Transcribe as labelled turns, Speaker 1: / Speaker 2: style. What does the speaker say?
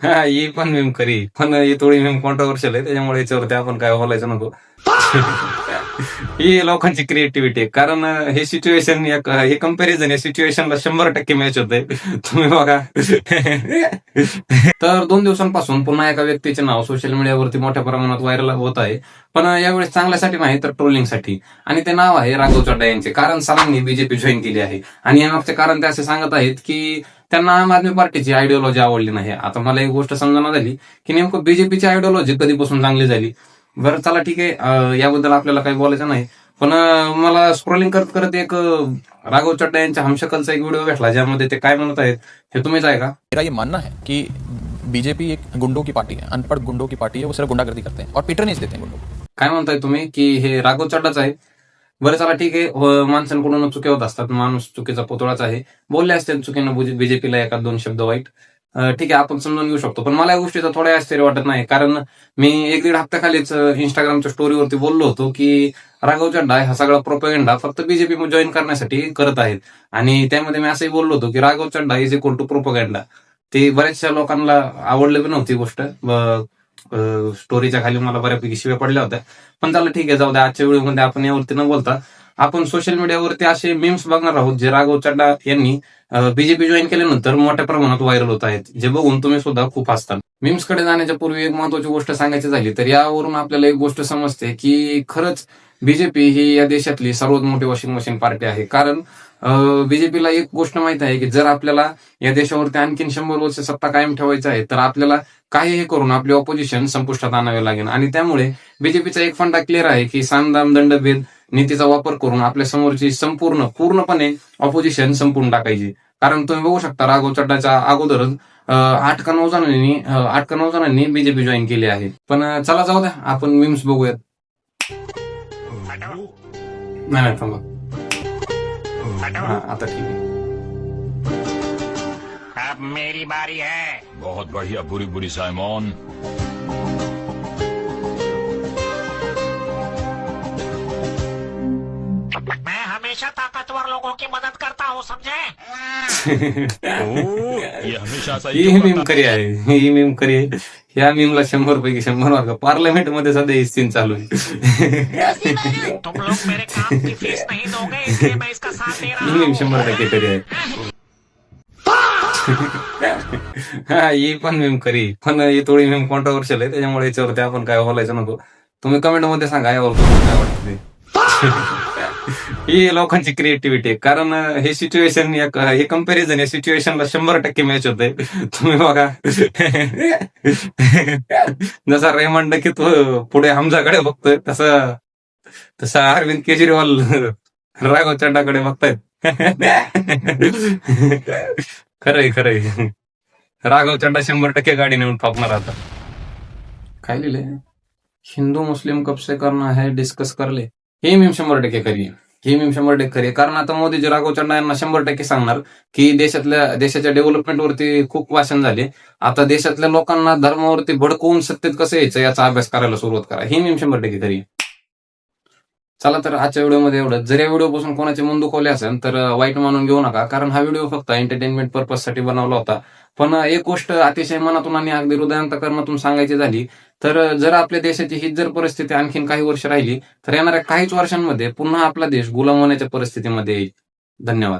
Speaker 1: हा, ही पण मीम खरी, पण ही थोडी मीम कॉन्ट्रोवर्शियल आहे, त्याच्यामुळे याच्यावरती आपण काय बोलायचं नको. ही लोकांची क्रिएटिव्हिटी आहे. कारण हे सिच्युएशन, हे कंपॅरिझन या सिच्युएशनला 100% मॅच होते. तुम्ही बघा. तर 2 दिवसांपासून पुन्हा एका व्यक्तीचे नाव सोशल मीडियावरती मोठ्या प्रमाणात व्हायरल होत आहे. पण यावेळेस चांगल्यासाठी नाही तर ट्रोलिंगसाठी. आणि ते नाव आहे राघव चड्डा यांचे. कारण सरांनी बीजेपी जॉईन केली आहे. आणि यामागचे कारण ते असे सांगत आहेत की त्यांना आम आदमी पार्टीची आयडिओलॉजी आवडली नाही. आता मला एक गोष्ट समजणं झाली की नेमकं बीजेपीची आयडिओलॉजी कधीपासून चांगली झाली. बरं, चला ठीक आहे, याबद्दल आपल्याला काही बोलायचं नाही. पण मला स्क्रोलिंग करत करत एक राघव चड्डा यांच्या हमशकलचा एक व्हिडिओ भेटला, ज्यामध्ये ते काय म्हणत आहेत हे तुम्हीच ऐका.
Speaker 2: मेरा ये मानना है कि बीजेपी एक गुंडों की पार्टी है, अनपढ़ गुंडों की पार्टी है, वो सिर्फ गुंडागर्दी करते हैं और पैट्रनेज देते हैं गुंडों को.
Speaker 1: काय म्हणताय तुम्ही की हे राघव चड्डाच आहे? बरं, चला ठीक आहे, माणसांकडून चुक्या होत असतात, माणूस चुकीचा पुतळाच आहे, बोलले असते चुकीनं बीजेपीला एखाद दोन शब्द वाईट, ठीक आहे, आपण समजून घेऊ शकतो. पण मला या गोष्टीचा थोडा आश्चर्य वाटत नाही. कारण मी 1-1.5 हप्त्याखालीच इंस्टाग्रामच्या स्टोरीवरती बोललो होतो की राघव चड्डा हा सगळा प्रोपेगंडा फक्त बीजेपी जॉईन करण्यासाठी करत आहेत. आणि त्यामध्ये मी असंही बोललो होतो की राघव चड्डा इज इक्वल टू प्रोपेगंडा. ते बऱ्याचशा लोकांना आवडलं पण नव्हती गोष्ट. स्टोरीच्या खाली मला बऱ्यापैकी शिव्या पडल्या होत्या. पण चला ठीक आहे, जाऊ द्या. आजच्या व्हिडिओमध्ये आपण यावरती न बोलता आपण सोशल मीडियावरती असे मीम्स बघणार आहोत जे राघव चड्डा यांनी बीजेपी जॉईन केल्यानंतर मोठ्या प्रमाणात व्हायरल होत आहेत, जे बघून तुम्ही सुद्धा खूप हसताल. मीम्स कडे जाण्याच्या पूर्वी एक महत्वाची गोष्ट सांगायची झाली तर यावरून आपल्याला एक गोष्ट समजते की खरंच बीजेपी ही या देशातली सर्वात मोठी वॉशिंग मशीन पार्टी आहे. कारण बीजेपीला एक गोष्ट माहित आहे की जर आपल्याला या देशावरती आणखीन 100 वर्ष सत्ता कायम ठेवायची आहे तर आपल्याला काहीही करून आपली ऑपोजिशन संपुष्टात आणावे लागेल. आणि त्यामुळे बीजेपीचा एक फंडा क्लिअर आहे की सामदाम दंडभेद नीतीचा वापर करून आपल्या समोरची पूर्णपणे ऑपोजिशन संपून टाकायची. कारण तुम्ही बघू शकता राघव चड्डाच्या अगोदरच 8 का 9 जणांनी बीजेपी जॉईन केली आहे. पण चला जाऊ द्या, आपण मीम्स बघूयात. नाही थांबा, आता ठीक आहे.
Speaker 3: अब मेरी बारी है.
Speaker 4: बहुत बढ़िया बुरी बुरी साइमन.
Speaker 3: मैं हमेशा ताकतवर लोगों की मदद करता हूँ, समझे?
Speaker 4: ये हमेशा ऐसा
Speaker 1: ही मीम खरी आहे, ही मीम खरी आहे. या मीमला 100 पैकी 100 मार्क. पार्लमेंट मध्ये सध्या ही सीन चालू आहे.
Speaker 3: तुम लोग मेरे काम की फीस नहीं दोगे, इसलिए मैं इसका साथ दे रहा
Speaker 1: ही मीम
Speaker 3: हूँ.
Speaker 1: 100% खरी आहे. हा, ही पण मीम खरी, पण ही थोडी मीम कॉन्ट्रोवर्शियल आहे, त्याच्यामुळे याच्यावरती आपण काय बोलायचं नको. तुम्ही कमेंट मध्ये सांगा यावर तुम्हाला काय वाटतं ते. ही लोकांची क्रिएटिव्हिटी आहे. कारण हे सिच्युएशन, हे कंपॅरिझन या सिच्युएशनला 100% मॅच होते. तुम्ही बघा. जसा रेमंड की तो पुढे हमजाकडे बघतोय, तसा अरविंद केजरीवाल राघव चड्डाकडे बघतायत. खरंय. राघव चड्डा 100% गाडी नेऊन ठोकणार आता. काय लिहिलंय? हिंदू मुस्लिम कब से करना है डिस्कस कर ले. हे मीम 100% खरी आहे. ही मीम 100% खरी आहे. कारण आता मोदीजी राघव चड्डा यांना 100% सांगणार की देशाच्या डेव्हलपमेंटवरती खूप भाषण झाले. आता देशातल्या लोकांना धर्मावरती भडकवून सत्तेत कसं यायचं याचा अभ्यास करायला सुरुवात करा. ही मीम 100% खरी आहे. चला तर आजच्या व्हिडिओमध्ये एवढं. जर या व्हिडिओपासून कोणाचे मन दुखवले असेल तर वाईट मानून घेऊ नका. कारण हा व्हिडिओ फक्त एंटरटेनमेंट पर्पजसाठी बनवला होता. पण एक गोष्ट अतिशय मनातून आणि अगदी हृदयांतकरणातून सांगायची झाली तर जर आपल्या देशाची हीच जर परिस्थिती आणखीन काही वर्ष राहिली तर येणाऱ्या काहीच वर्षांमध्ये पुन्हा आपला देश गुलाम होण्याच्या परिस्थितीमध्ये येईल. धन्यवाद.